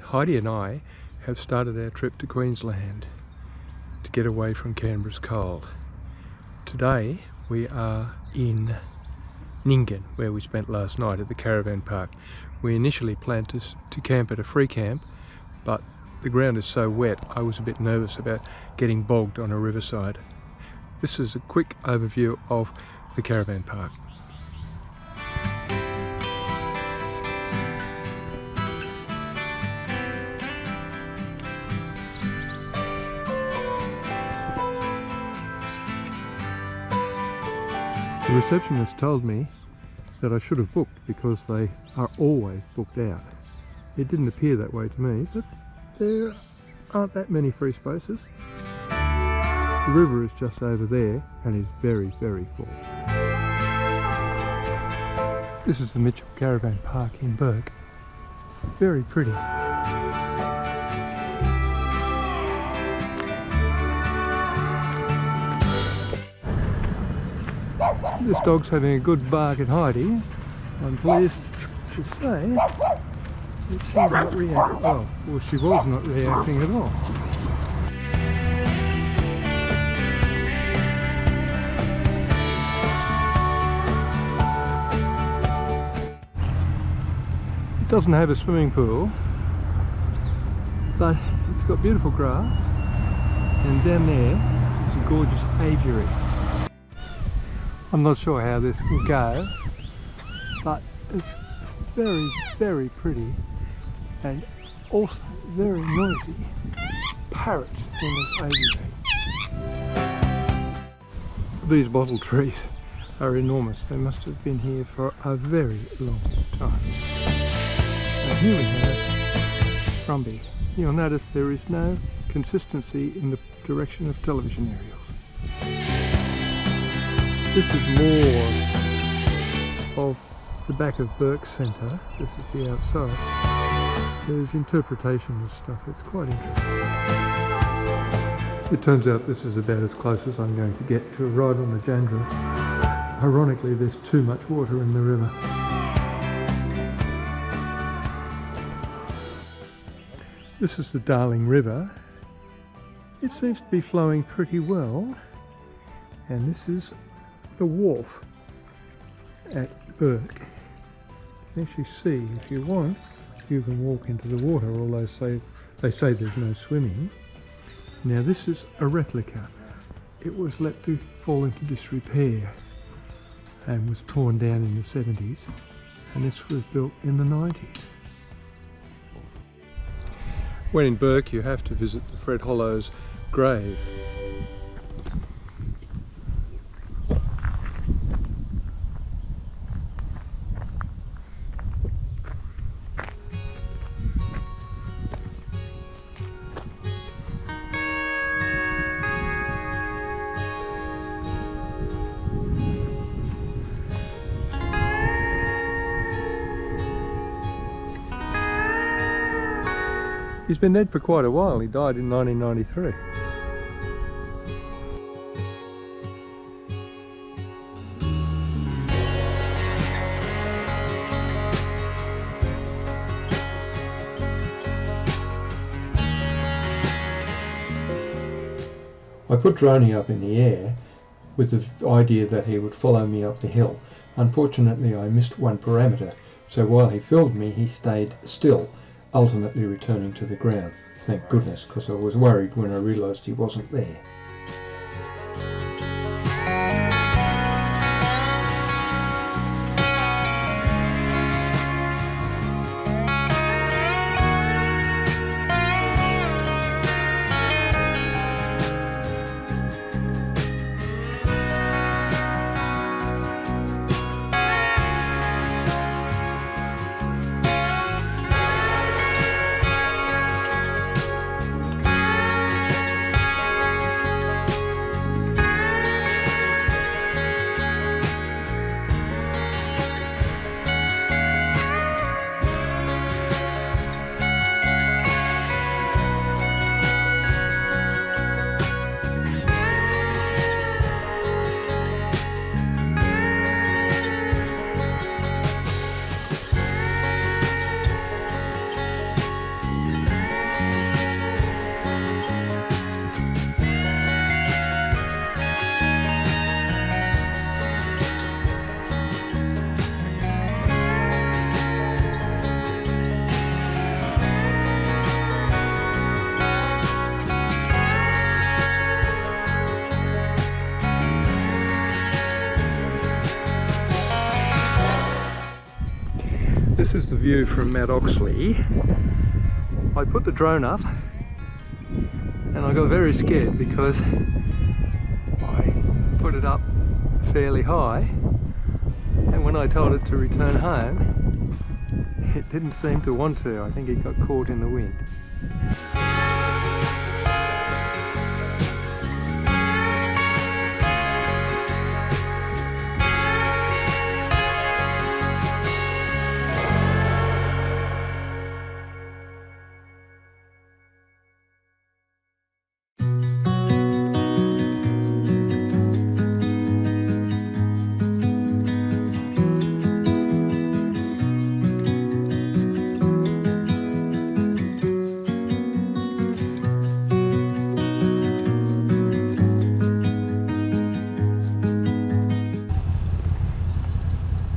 Heidi and I have started our trip to Queensland to get away from Canberra's cold. Today we are in Nyngan, where we spent last night at the caravan park. We initially planned to camp at a free camp, but the ground is so wet I was a bit nervous about getting bogged on a riverside. This is a quick overview of the caravan park. The receptionist told me that I should have booked because they are always booked out. It didn't appear that way to me, but there aren't that many free spaces. The river is just over there and is very, very full. This is the Mitchell Caravan Park in Bourke. Very pretty. This dog's having a good bark at Heidi. I'm pleased to say that she's not reacting. Well, she was not reacting at all. It doesn't have a swimming pool, but it's got beautiful grass, and down there is a gorgeous aviary. I'm not sure how this will go, but it's very, very pretty and also very noisy. Parrots in this aviary. These bottle trees are enormous. They must have been here for a very long time. And here we have brumbies. You'll notice there is no consistency in the direction of television aerials. This is more of the back of Bourke Centre. This is the outside. There's interpretation of stuff. It's quite interesting. It turns out this is about as close as I'm going to get to a ride on the Jandra. Ironically, there's too much water in the river. This is the Darling River. It seems to be flowing pretty well. And this is the wharf at Bourke. You can actually see, if you want, you can walk into the water, although they say there's no swimming. Now this is a replica. It was let to fall into disrepair and was torn down in the 70s, and this was built in the 90s. When in Bourke you have to visit the Fred Hollows grave. He's been dead for quite a while. He died in 1993. I put Droney up in the air with the idea that he would follow me up the hill. Unfortunately, I missed one parameter, so while he filmed me, he stayed still, ultimately returning to the ground. Thank goodness, because I was worried when I realised he wasn't there. This is the view from Mount Oxley. I put the drone up and I got very scared because I put it up fairly high, and when I told it to return home, it didn't seem to want to. I think it got caught in the wind.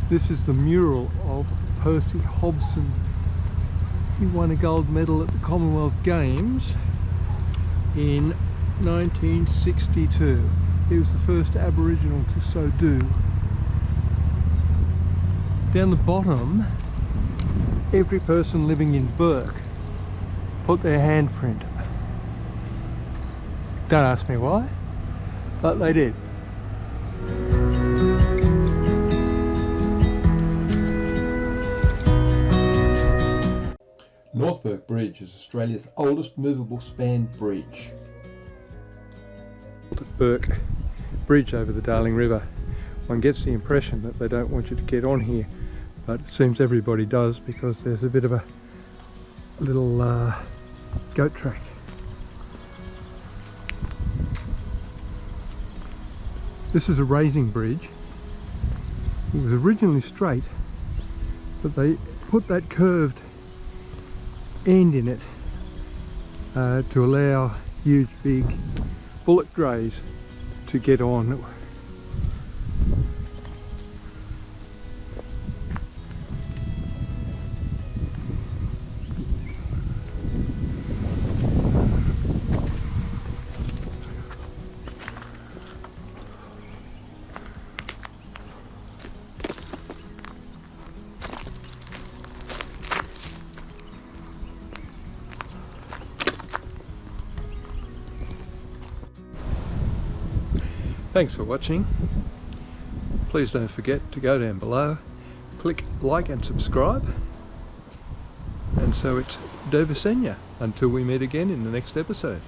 This is the mural of Percy Hobson. He won a gold medal at the Commonwealth Games in 1962. He was the first Aboriginal to so do. Down the bottom, every person living in Bourke put their handprint. Don't ask me why, but they did. North Bourke Bridge is Australia's oldest movable span bridge. At Bourke Bridge over the Darling River, one gets the impression that they don't want you to get on here, but it seems everybody does because there's a bit of a little goat track. This is a raising bridge. It was originally straight, but they put that curved end in it to allow huge big bullock drays to get on. Thanks for watching. Please don't forget to go down below, click like and subscribe, and so it's Dover Senior until we meet again in the next episode.